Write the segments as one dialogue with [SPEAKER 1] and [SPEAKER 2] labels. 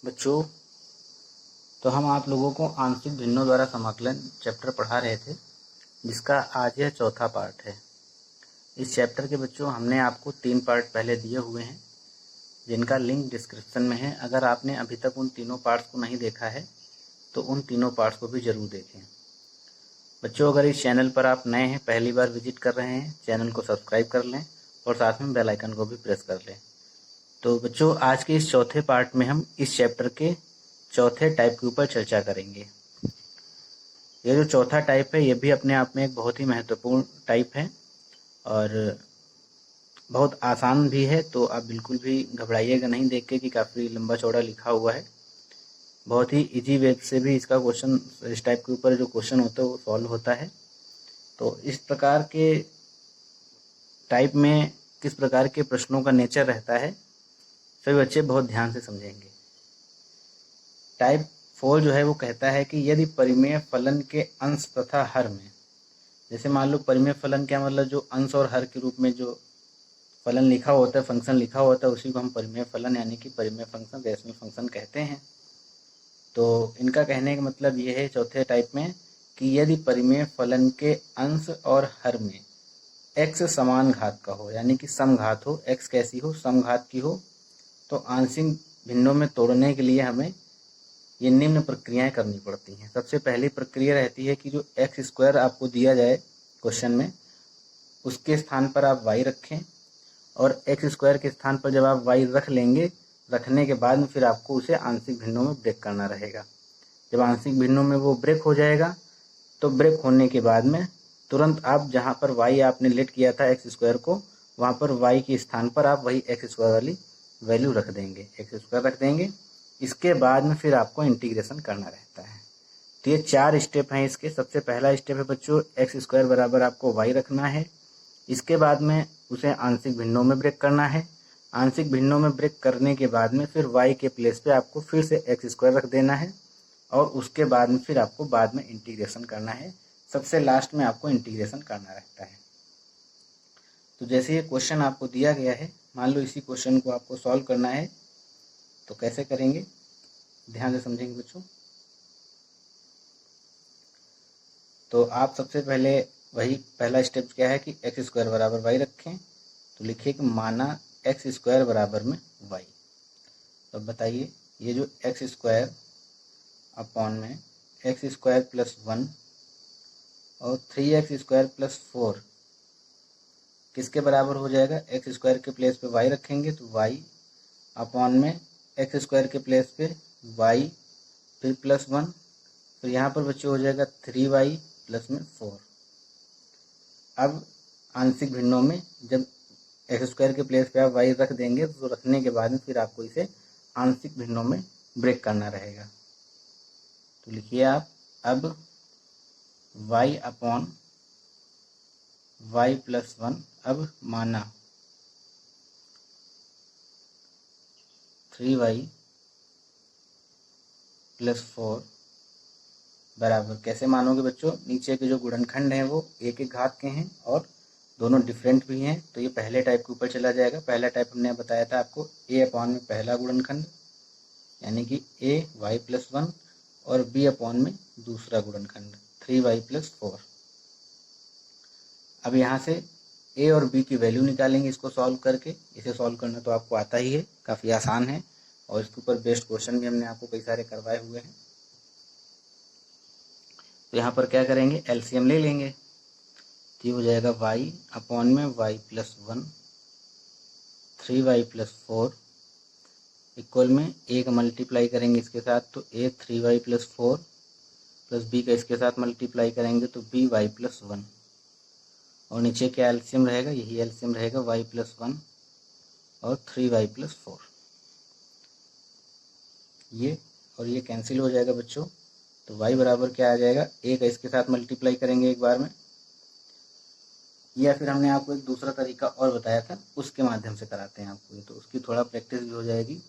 [SPEAKER 1] बच्चों, तो हम आप लोगों को आंशिक भिन्नों द्वारा समाकलन चैप्टर पढ़ा रहे थे, जिसका आज यह चौथा पार्ट है। इस चैप्टर के बच्चों हमने आपको 3 पार्ट पहले दिए हुए हैं, जिनका लिंक डिस्क्रिप्शन में है। अगर आपने अभी तक उन तीनों पार्ट्स को नहीं देखा है तो उन तीनों पार्ट्स को भी ज़रूर देखें। बच्चों, अगर इस चैनल पर आप नए हैं, पहली बार विजिट कर रहे हैं, चैनल को सब्सक्राइब कर लें और साथ में बेल आइकन को भी प्रेस कर लें। तो बच्चों, आज के इस चौथे पार्ट में हम इस चैप्टर के चौथे टाइप के ऊपर चर्चा करेंगे। ये जो चौथा टाइप है, ये भी अपने आप में एक बहुत ही महत्वपूर्ण टाइप है और बहुत आसान भी है। तो आप बिल्कुल भी घबराइएगा नहीं देख के कि काफ़ी लंबा चौड़ा लिखा हुआ है। बहुत ही इजी वे से भी इसका क्वेश्चन, इस टाइप के ऊपर जो क्वेश्चन होता है वो सॉल्व होता है। तो इस प्रकार के टाइप में किस प्रकार के प्रश्नों का नेचर रहता है, सभी बच्चे बहुत ध्यान से समझेंगे। टाइप 4 जो है वो कहता है कि यदि परिमेय फलन के अंश तथा हर में, जैसे मान लो परिमेय फलन क्या मतलब, जो अंश और हर के रूप में जो फलन लिखा होता है, फंक्शन लिखा होता है, उसी को हम परिमेय फलन यानी कि परिमेय फंक्शन, रेशनल फंक्शन कहते हैं। तो इनका कहने का मतलब ये है चौथे टाइप में कि यदि परिमेय फलन के अंश और हर में x समान घात का हो, यानी कि समघात हो, x कैसी हो, समघात की हो, तो आंशिक भिन्नों में तोड़ने के लिए हमें ये निम्न प्रक्रियाएं करनी पड़ती हैं। सबसे पहली प्रक्रिया रहती है कि जो एक्स स्क्वायर आपको दिया जाए क्वेश्चन में, उसके स्थान पर आप y रखें और एक्स स्क्वायर के स्थान पर जब आप y रख लेंगे, रखने के बाद में फिर आपको उसे आंशिक भिन्नों में ब्रेक करना रहेगा। जब आंशिक भिन्नों में वो ब्रेक हो जाएगा, तो ब्रेक होने के बाद में तुरंत आप जहाँ पर y आपने लेट किया था एक्स स्क्वायर को, वहाँ पर y के स्थान पर आप वही एक्स स्क्वायर वाली वैल्यू रख देंगे, एक्स स्क्वायर रख देंगे। इसके बाद में फिर आपको इंटीग्रेशन करना रहता है। तो ये 4 स्टेप हैं इसके। सबसे पहला स्टेप है बच्चों, एक्स स्क्वायर बराबर आपको y रखना है। इसके बाद में उसे आंशिक भिन्नों में ब्रेक करना है। आंशिक भिन्नों में ब्रेक करने के बाद में फिर y के प्लेस पे आपको फिर से एक्स स्क्वायर रख देना है और उसके बाद में फिर आपको बाद में इंटीग्रेशन करना है। सबसे लास्ट में आपको इंटीग्रेशन करना रहता है। तो जैसे ये क्वेश्चन आपको दिया गया है, मान लो इसी क्वेश्चन को आपको सॉल्व करना है, तो कैसे करेंगे, ध्यान से समझेंगे बच्चों। तो आप सबसे पहले वही पहला स्टेप क्या है कि एक्स स्क्वायर बराबर वाई रखें। तो लिखिए कि माना एक्स स्क्वायर बराबर में वाई। तो बताइए, ये जो एक्स स्क्वायर अपॉन में एक्स स्क्वायर प्लस 1 और 3x स्क्वायर प्लस 4 किसके बराबर हो जाएगा। एक्स स्क्वायर के प्लेस पे y रखेंगे तो y अपॉन में एक्स स्क्वायर के प्लेस पे y फिर प्लस 1, फिर यहाँ पर बच्चे हो जाएगा 3y प्लस में 4। अब आंशिक भिन्नों में जब एक्स स्क्वायर के प्लेस पे आप y रख देंगे, तो रखने के बाद में फिर आपको इसे आंशिक भिन्नों में ब्रेक करना रहेगा। तो लिखिए आप, अब y अपॉन y प्लस 1, अब माना 3y प्लस 4 बराबर, कैसे मानोगे बच्चों, नीचे के जो गुणनखंड हैं वो एक एक घात के हैं और दोनों डिफरेंट भी हैं। तो ये पहले टाइप के ऊपर चला जाएगा। पहला टाइप हमने बताया था आपको, a अपॉन में पहला गुणनखंड यानी कि a y प्लस 1 और b अपॉन में दूसरा गुणनखंड 3y प्लस 4। अब यहाँ से a और b की वैल्यू निकालेंगे इसको सॉल्व करके। इसे सॉल्व करना तो आपको आता ही है, काफ़ी आसान है और इसके ऊपर बेस्ट क्वेश्चन भी हमने आपको कई सारे करवाए हुए हैं। तो यहाँ पर क्या करेंगे, एलसीएम ले लेंगे। तो ये हो जाएगा y अपॉन में y plus 1 3y plus 4 equal में a का मल्टीप्लाई करेंगे इसके साथ तो a 3y plus 4 plus b का इसके साथ मल्टीप्लाई करेंगे तो by प्लस 1 और नीचे क्या एलसीएम रहेगा, यही एलसीएम रहेगा y प्लस 1 और 3y प्लस 4। ये और ये कैंसिल हो जाएगा बच्चों। तो y बराबर क्या आ जाएगा, a का इसके साथ मल्टीप्लाई करेंगे एक बार में, या फिर हमने आपको एक दूसरा तरीका और बताया था, उसके माध्यम से कराते हैं आपको। तो उसकी थोड़ा प्रैक्टिस भी हो जाएगी।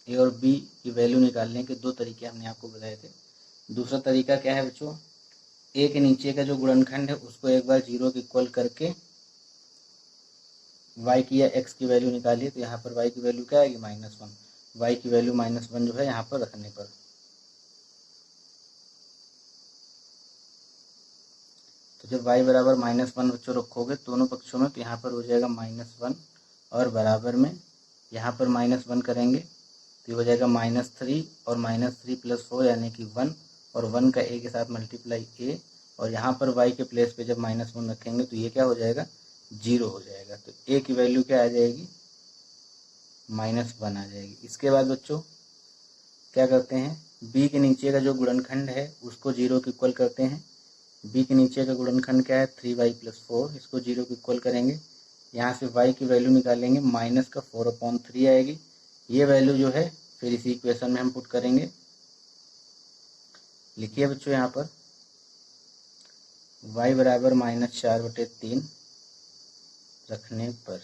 [SPEAKER 1] a और b की वैल्यू निकालने के 2 तरीके हमने आपको बताए थे। दूसरा तरीका क्या है बच्चों, a के नीचे का जो गुणनखंड है उसको एक बार 0 के इक्वल करके y की या x की वैल्यू निकालिए। तो यहाँ पर y की वैल्यू क्या आएगी, -1। y की वैल्यू -1 जो है यहाँ पर रखने पर। तो जब y बराबर -1 बच्चों रखोगे दोनों पक्षों में, तो यहाँ पर हो जाएगा -1 और बराबर में यहाँ पर -1 करेंगे तो ये हो जाएगा -3 और -3 + 4 यानी कि 1 और 1 का a के साथ मल्टीप्लाई a, और यहाँ पर y के प्लेस पे जब -1 रखेंगे तो ये क्या हो जाएगा 0 हो जाएगा। तो a की वैल्यू क्या आ जाएगी -1 आ जाएगी। इसके बाद बच्चों क्या करते हैं, b के नीचे का जो गुणनखंड है उसको 0 के इक्वल करते हैं। b के नीचे का गुणनखंड क्या है 3y + 4, इसको 0 के इक्वल करेंगे। यहाँ से y की वैल्यू निकालेंगे, माइनस का 4/3 आएगी। ये वैल्यू जो है फिर इसी इक्वेशन में हम पुट करेंगे। लिखिए बच्चों यहाँ पर y बराबर -4/3 रखने पर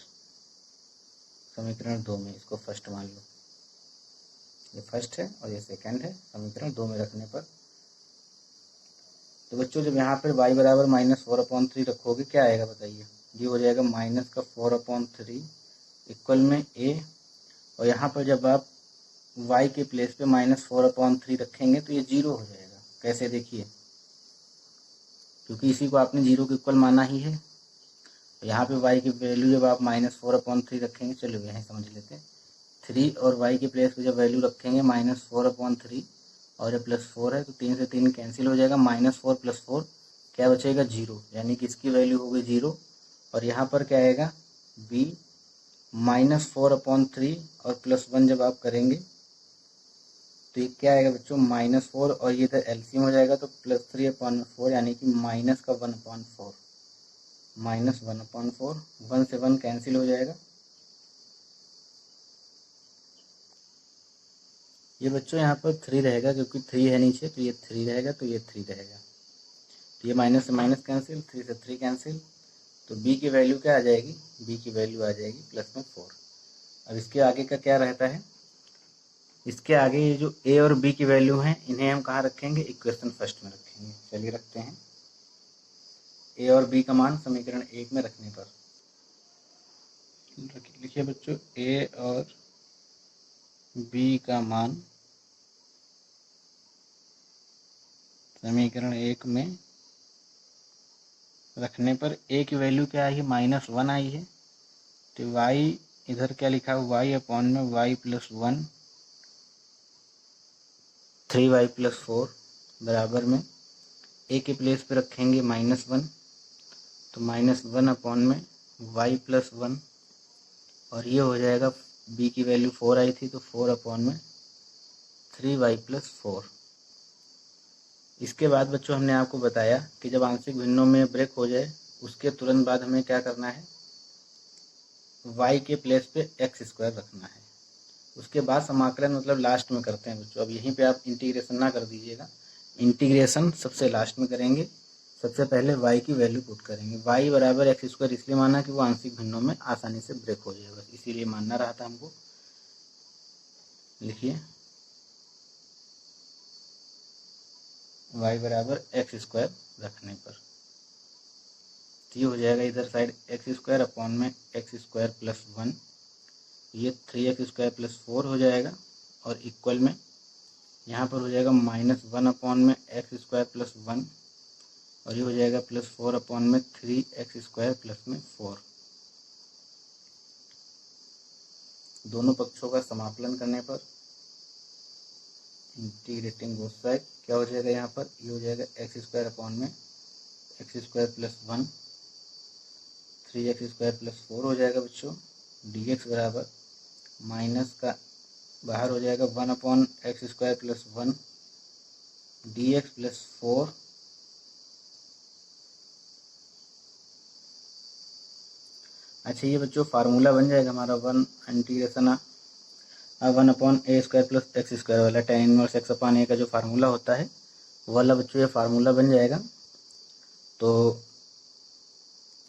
[SPEAKER 1] समीकरण 2 में, इसको फर्स्ट मान लो, ये फर्स्ट है और ये सेकंड है, समीकरण 2 में रखने पर। तो बच्चों जब यहाँ पर y बराबर -4/3 रखोगे क्या आएगा बताइए, ये हो जाएगा माइनस का 4/3 इक्वल में a, और यहाँ पर जब आप y के प्लेस पे -4/3 रखेंगे तो ये 0 हो जाएगा। कैसे देखिए, क्योंकि इसी को आपने 0 के इक्वल माना ही है। तो यहाँ पे y की वैल्यू जब आप -4/3 रखेंगे, चलो यहाँ समझ लेते हैं, 3 और y के प्लेस पे जब वैल्यू रखेंगे -4/3 और ये +4 है तो 3 से 3 कैंसिल हो जाएगा, -4 + 4 क्या बचेगा 0, यानी कि इसकी वैल्यू हो गई 0। और यहाँ पर क्या आएगा b -4/3 और +1 जब आप करेंगे तो ये क्या आएगा बच्चों -4, और ये इधर एलसीएम हो जाएगा तो +3/4 यानी कि -1/4, -1/4, 1 से 1 कैंसिल हो जाएगा। ये बच्चों यहाँ पर 3 रहेगा, क्योंकि 3 है नीचे तो ये 3 रहेगा, तो ये 3 रहेगा, तो ये माइनस से माइनस कैंसिल, 3 से 3 कैंसिल, तो b की वैल्यू क्या आ जाएगी, b की वैल्यू आ जाएगी +4। अब इसके आगे का क्या रहता है, इसके आगे ये जो a और b की वैल्यू हैं इन्हें हम कहाँ रखेंगे, इक्वेशन फर्स्ट में रखेंगे। चलिए रखते हैं, a और b का मान समीकरण 1 में रखने पर लिखिए बच्चों a और b का मान समीकरण 1 में रखने पर a की वैल्यू क्या आई है -1 आई है, तो y इधर क्या लिखा है y अपॉन में y + 1 3y + 4 बराबर में a के प्लेस पे रखेंगे -1, तो -1 अपॉन में y + 1, और ये हो जाएगा b की वैल्यू 4 आई थी तो 4 अपॉन में 3y + 4। इसके बाद बच्चों हमने आपको बताया कि जब आंशिक भिन्नों में ब्रेक हो जाए उसके तुरंत बाद हमें क्या करना है, y के प्लेस पे x² रखना है। उसके बाद समाकलन मतलब लास्ट में करते हैं बच्चों। अब यहीं पे आप इंटीग्रेशन ना कर दीजिएगा, इंटीग्रेशन सबसे लास्ट में करेंगे। सबसे पहले y की वैल्यू पुट करेंगे। y बराबर x² इसलिए माना कि वो आंशिक भिन्नों में आसानी से ब्रेक हो जाएगा, बस इसीलिए मानना रहा था हमको। लिखिए y बराबर x² रखने पर तो ये हो जाएगा इधर साइड x² अपॉन में x² + 1, ये 3x² + 4 हो जाएगा, और इक्वल में यहाँ पर हो जाएगा -1 अपॉन में x² + 1, और ये हो जाएगा +4 अपॉन में 3x² + में 4। दोनों पक्षों का समाकलन करने पर इंटीग्रेटिंग बोथ साइड क्या हो जाएगा, यहाँ पर ये हो जाएगा x² अपॉन में x² + 1 3x² + 4 हो जाएगा बच्चों। dx बराबर माइनस का बाहर हो जाएगा 1 अपॉन x² + 1 dx + 4 अच्छा ये बच्चों फार्मूला बन जाएगा हमारा 1 इंटीग्रेशन 1 अपॉन a² + x² वाला tan 1 x अपॉन a का जो फार्मूला होता है वो वाला बच्चों ये फार्मूला बन जाएगा। तो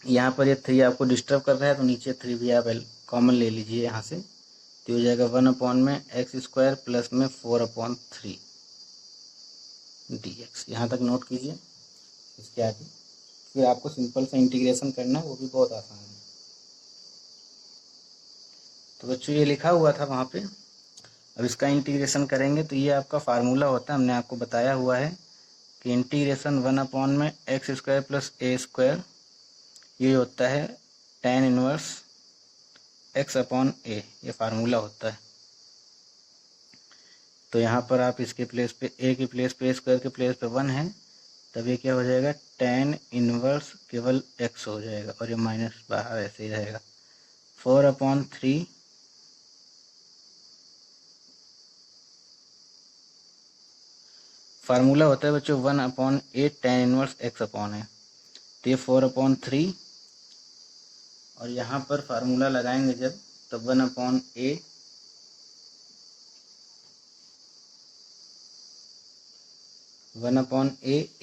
[SPEAKER 1] यहाँ पर ये 3 आपको डिस्टर्ब कर रहा है तो नीचे 3 भी आप कॉमन ले लीजिए यहाँ से, तो हो जाएगा 1 अपॉन में x² + में 4/3 dx। यहाँ तक नोट कीजिए। इसके आगे फिर आपको सिंपल सा इंटीग्रेशन करना है, वो भी बहुत आसान है। तो बच्चों ये लिखा हुआ था वहाँ पे अब इसका इंटीग्रेशन करेंगे तो ये आपका फार्मूला होता है, हमने आपको बताया हुआ है कि इंटीग्रेशन 1 में एक्स स्क्वायर प्लस ए स्क्वायर ये होता है tan इनवर्स एक्स अपॉन ए, ये फार्मूला होता है। तो यहाँ पर आप इसके प्लेस पे ए की प्लेस पे स्क्वायर के प्लेस पे 1 है, तब ये क्या हो जाएगा tan इनवर्स केवल x हो जाएगा और ये माइनस बाहर ऐसे ही रहेगा। 4/3 फार्मूला होता है बच्चों 1/8 tan इनवर्स x अपॉन है, तो ये 4/3 और यहाँ पर फार्मूला लगाएंगे जब तब 1/8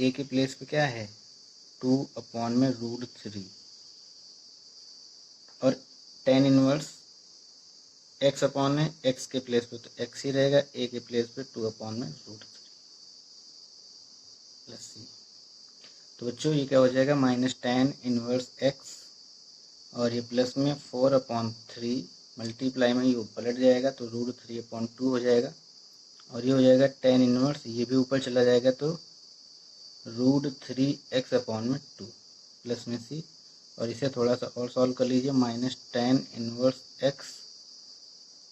[SPEAKER 1] ए के प्लेस पे क्या है 2/√3 और tan इनवर्स x अपॉन है x के प्लेस पे तो x ही रहेगा, a के प्लेस पे 2/√3 प्लस c। तो बच्चों ये क्या हो जाएगा माइनस tan इनवर्स x और ये प्लस में 4/3 मल्टीप्लाई में ये पलट जाएगा तो √3/2 हो जाएगा और ये हो जाएगा tan इनवर्स, ये भी ऊपर चला जाएगा तो √3x/2 प्लस में c और इसे थोड़ा सा और सॉल्व कर लीजिए माइनस tan इनवर्स x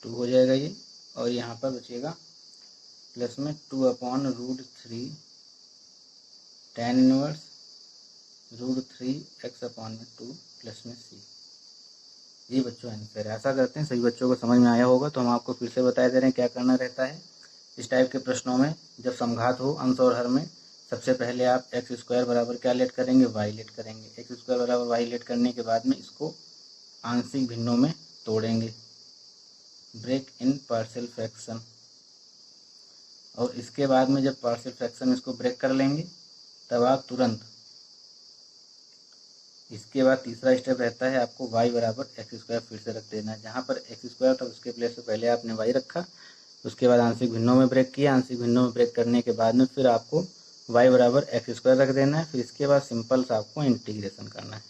[SPEAKER 1] 2 हो जाएगा ये और यहाँ पर बचेगा प्लस में 2/√3 tan इनवर्स √3x/2 प्लस में c। ये बच्चों आंसर है। आशा करते हैं सभी बच्चों को समझ में आया होगा। तो हम आपको फिर से बता दे रहे हैं क्या करना रहता है इस टाइप के प्रश्नों में। जब समघात हो अंश और हर में, सबसे पहले आप एक्स स्क्वायर बराबर क्या लेट करेंगे, वाई लेट करेंगे। एक्स स्क्वायर बराबर वाई लेट करने के बाद में इसको आंशिक भिन्नों में तोड़ेंगे, ब्रेक इन पार्शियल फ्रैक्शन। और इसके बाद में जब पार्शियल फ्रैक्शन इसको ब्रेक कर लेंगे तब आप तुरंत इसके बाद तीसरा स्टेप रहता है आपको y बराबर एक्स स्क्वायर फिर से रख देना है। जहाँ पर एक्स स्क्वायर था उसके प्लेस पे पहले आपने y रखा, उसके बाद आंशिक भिन्नों में ब्रेक किया। आंशिक भिन्नों में ब्रेक करने के बाद में फिर आपको y बराबर एक्स स्क्वायर रख देना है। फिर इसके बाद सिंपल सा आपको इंटीग्रेशन करना है।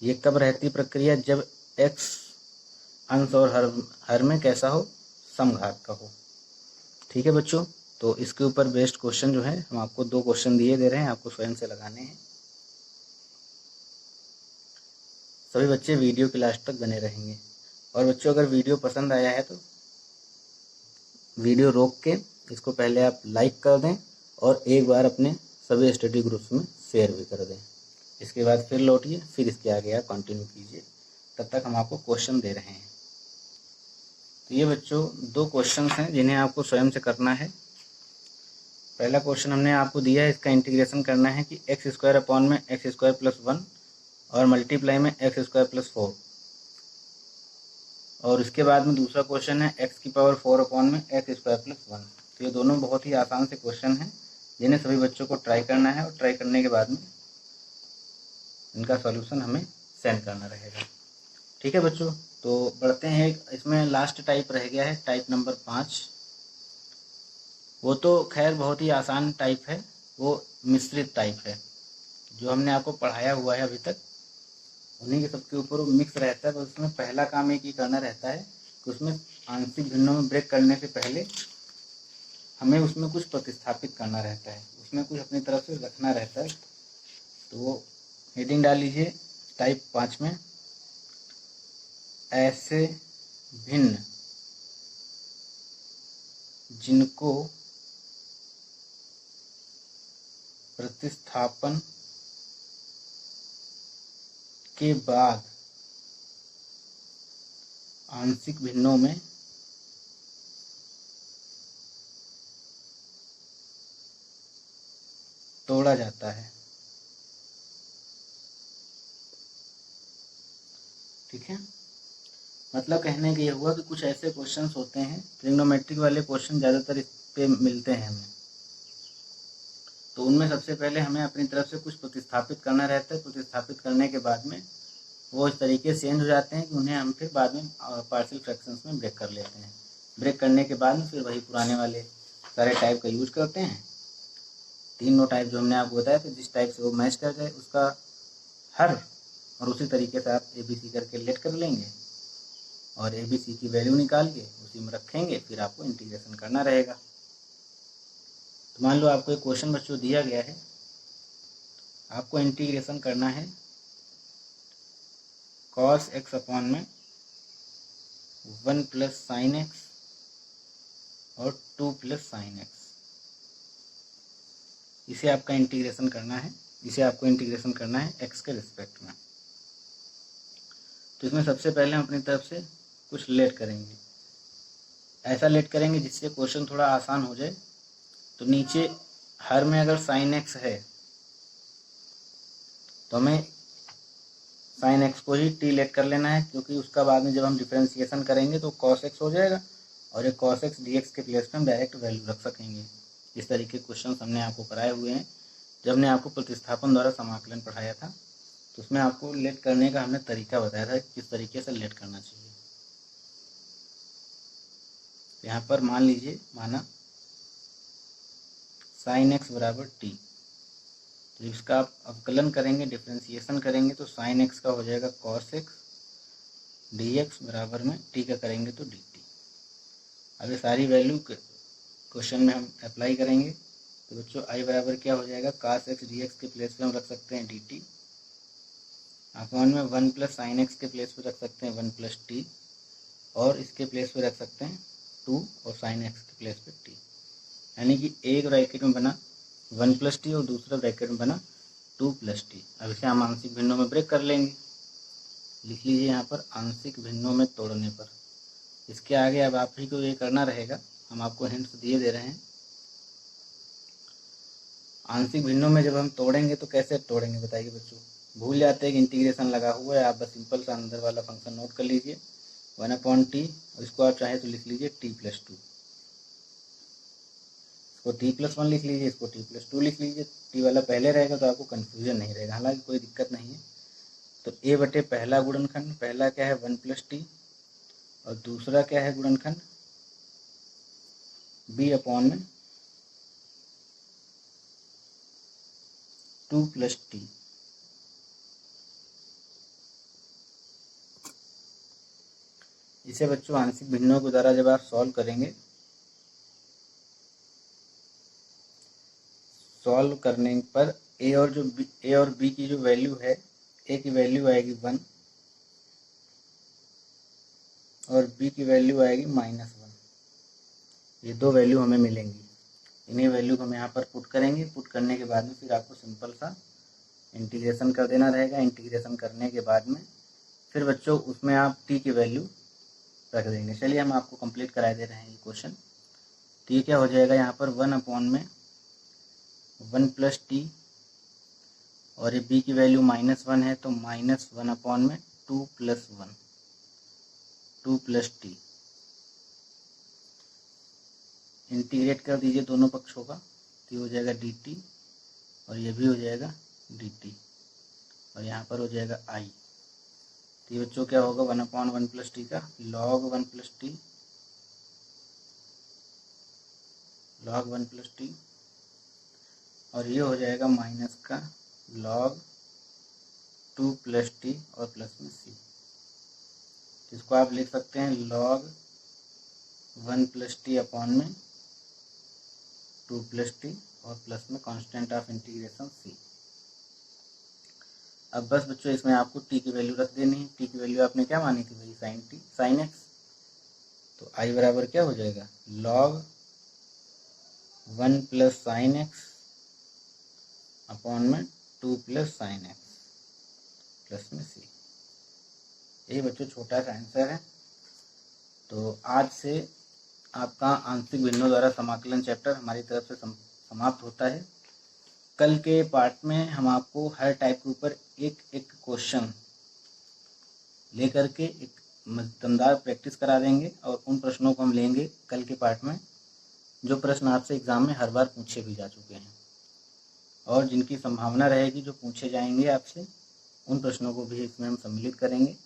[SPEAKER 1] ये कब रहती प्रक्रिया, जब x अंश और हर में कैसा हो, समघात का हो। ठीक है बच्चों, तो इसके ऊपर बेस्ड क्वेश्चन जो है हम आपको 2 क्वेश्चन दिए दे रहे हैं, आपको स्वयं से लगाने हैं। सभी बच्चे वीडियो के लास्ट तक बने रहेंगे। और बच्चों अगर वीडियो पसंद आया है तो वीडियो रोक के इसको पहले आप लाइक कर दें और एक बार अपने सभी स्टडी ग्रुप्स में शेयर भी कर दें। इसके बाद फिर लौटिए, फिर इसके आगे आप कंटिन्यू कीजिए। तब तक हम आपको क्वेश्चन दे रहे हैं। तो ये बच्चों 2 क्वेश्चन हैं जिन्हें आपको स्वयं से करना है। पहला क्वेश्चन हमने आपको दिया है, इसका इंटीग्रेशन करना है कि एक्स स्क्वायर अपॉन में एक्स स्क्वायर प्लस 1 और मल्टीप्लाई में एक्स स्क्वायर प्लस 4। और इसके बाद में दूसरा क्वेश्चन है एक्स की पावर 4 अपॉन में एक्स स्क्वायर प्लस 1। तो ये दोनों बहुत ही आसान से क्वेश्चन हैं जिन्हें सभी बच्चों को ट्राई करना है और ट्राई करने के बाद में इनका सॉल्यूशन हमें सेंड करना रहेगा। ठीक है बच्चों, तो बढ़ते हैं। इसमें लास्ट टाइप रह गया है टाइप नंबर 5। वो तो खैर बहुत ही आसान टाइप है, वो मिश्रित टाइप है। जो हमने आपको पढ़ाया हुआ है अभी तक उन्हीं के सबके ऊपर वो मिक्स रहता है। तो उसमें पहला काम एक ही करना रहता है कि उसमें आंशिक भिन्नों में ब्रेक करने से पहले हमें उसमें कुछ प्रतिस्थापित करना रहता है, उसमें कुछ अपनी तरफ से रखना रहता है। तो वो हेडिंग डाल लीजिए टाइप 5 में, ऐसे भिन्न जिनको प्रतिस्थापन के बाद आंशिक भिन्नों में तोड़ा जाता है। ठीक है, मतलब कहने का ये हुआ कि कुछ ऐसे क्वेश्चंस होते हैं, ट्रिग्नोमेट्रिक वाले क्वेश्चन ज़्यादातर इस पे मिलते हैं हमें। तो उनमें सबसे पहले हमें अपनी तरफ से कुछ प्रतिस्थापित करना रहता है। प्रतिस्थापित करने के बाद में वो इस तरीके से चेंज हो जाते हैं कि उन्हें हम फिर बाद में पार्शियल फ्रैक्शंस में ब्रेक कर लेते हैं। ब्रेक करने के बाद में फिर वही पुराने वाले सारे टाइप का यूज करते हैं। 3 टाइप जो हमने आपको बताया था, जिस टाइप से वो मैच कर जाए उसका हर, और उसी तरीके से आप ABC करके लेट कर लेंगे और ABC की वैल्यू निकाल के उसी में रखेंगे, फिर आपको इंटीग्रेशन करना रहेगा। तो मान लो आपको एक क्वेश्चन बच्चों दिया गया है, आपको इंटीग्रेशन करना है cos x अपॉन में 1 प्लस साइन एक्स और 2 प्लस साइन एक्स, इसे आपका इंटीग्रेशन करना है, इसे आपको इंटीग्रेशन करना है x के रिस्पेक्ट में। तो इसमें सबसे पहले हम अपनी तरफ से कुछ लेट करेंगे, ऐसा लेट करेंगे जिससे क्वेश्चन थोड़ा आसान हो जाए। तो नीचे हर में अगर साइन एक्स है तो हमें साइन एक्स को ही टी लेट कर लेना है, क्योंकि उसका बाद में जब हम डिफरेंशिएशन करेंगे तो कॉस एक्स हो जाएगा और एक कॉस एक्स डी एक्स के प्लेस पर हम डायरेक्ट वैल्यू रख सकेंगे। इस तरीके के क्वेश्चन हमने आपको कराए हुए हैं। जब हमने आपको प्रतिस्थापन द्वारा समाकलन पढ़ाया था तो उसमें आपको लेट करने का हमने तरीका बताया था, किस तरीके से लेट करना चाहिए। तो यहाँ पर मान लीजिए, माना साइन एक्स बराबर टी, तो इसका आप अवकलन करेंगे, डिफरेंशिएशन करेंगे तो साइन एक्स का हो जाएगा कॉस एक्स डी एक्स बराबर में टी का करेंगे तो डी टी। अब ये सारी वैल्यू क्वेश्चन में हम अप्लाई करेंगे तो बच्चों आई बराबर क्या हो जाएगा, कास एक्स डी एक्स के प्लेस पे हम रख सकते हैं डी टी, अपॉन में 1 प्लस साइन एक्स के प्लेस पे रख सकते हैं 1 प्लस टी, और इसके प्लेस पे रख सकते हैं 2 और साइन एक्स के प्लेस पे टी। यानी कि एक ब्रैकेट में बना 1 प्लस टी और दूसरा ब्रैकेट में बना 2 प्लस टी। अब इसे हम आंशिक भिन्नों में ब्रेक कर लेंगे। लिख लीजिए यहाँ पर आंशिक भिन्नों में तोड़ने पर। इसके आगे अब आप ही को ये करना रहेगा, हम आपको हिंट्स दिए दे रहे हैं। आंशिक भिन्नों में जब हम तोड़ेंगे तो कैसे तोड़ेंगे बताइए बच्चों। भूल जाते हैं कि इंटीग्रेशन लगा हुआ है, आप बस सिंपल सा अंदर वाला फंक्शन नोट कर लीजिए 1/t, और इसको आप चाहे तो लिख लीजिए t प्लस 2, इसको t प्लस 1 लिख लीजिए, इसको t प्लस 2 लिख लीजिए। t वाला पहले रहेगा तो आपको कन्फ्यूजन नहीं रहेगा, हालांकि कोई दिक्कत नहीं है। तो a बटे पहला गुणनखंड, पहला क्या है 1 प्लस टी, और दूसरा क्या है गुणनखंड b अपॉन में 2 प्लस टी। इसे बच्चों आंशिक भिन्नों के द्वारा जब आप सॉल्व करेंगे, सॉल्व करने पर a और b की जो वैल्यू है, a की वैल्यू आएगी 1 और b की वैल्यू आएगी -1। ये दो वैल्यू हमें मिलेंगी। इन्हीं वैल्यू को हम यहाँ पर पुट करेंगे। पुट करने के बाद में फिर आपको सिंपल सा इंटीग्रेशन कर देना रहेगा। इंटीग्रेशन करने के बाद में फिर बच्चों उसमें आप t की वैल्यू रख देंगे। चलिए हम आपको कंप्लीट करा दे रहे हैं ये क्वेश्चन। तो ये क्या हो जाएगा यहाँ पर 1 अपॉन में 1 प्लस टी, और ये b की वैल्यू -1 है तो -1 अपॉन में 2 प्लस 1, 2 प्लस टी। इंटीग्रेट कर दीजिए दोनों पक्षों का, तो ये हो जाएगा dt और ये भी हो जाएगा dt, और यहाँ पर हो जाएगा i। तो ये बच्चों क्या होगा 1/1 प्लस टी का log 1 plus T, log 1 plus T, और ये हो जाएगा माइनस का log 2 प्लस टी और प्लस में c। इसको आप लिख सकते हैं log 1 प्लस टी अपॉन में 2 प्लस टी और प्लस में कांस्टेंट ऑफ इंटीग्रेशन c। अब बस बच्चों इसमें आपको t की वैल्यू रख देनी है। t की वैल्यू आपने क्या मानी थी भाई, साइन x। तो i बराबर क्या हो जाएगा log 1 plus sine x upon में 2 प्लस साइन एक्स प्लस में c। ये बच्चों छोटा सा आंसर है। तो आज से आपका आंशिक भिन्नों द्वारा समाकलन चैप्टर हमारी तरफ से समाप्त होता है। कल के पार्ट में हम आपको हर टाइप के ऊपर एक एक क्वेश्चन लेकर के एक दमदार प्रैक्टिस करा देंगे, और उन प्रश्नों को हम लेंगे कल के पार्ट में जो प्रश्न आपसे एग्जाम में हर बार पूछे भी जा चुके हैं, और जिनकी संभावना रहेगी जो पूछे जाएंगे आपसे, उन प्रश्नों को भी इसमें हम सम्मिलित करेंगे।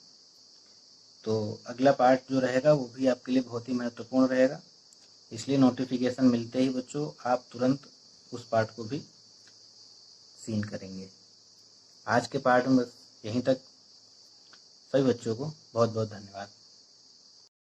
[SPEAKER 1] तो अगला पार्ट जो रहेगा वो भी आपके लिए बहुत ही महत्वपूर्ण रहेगा, इसलिए नोटिफिकेशन मिलते ही बच्चों आप तुरंत उस पार्ट को भी सीन करेंगे। आज के पार्ट में बस यहीं तक। सभी बच्चों को बहुत बहुत धन्यवाद।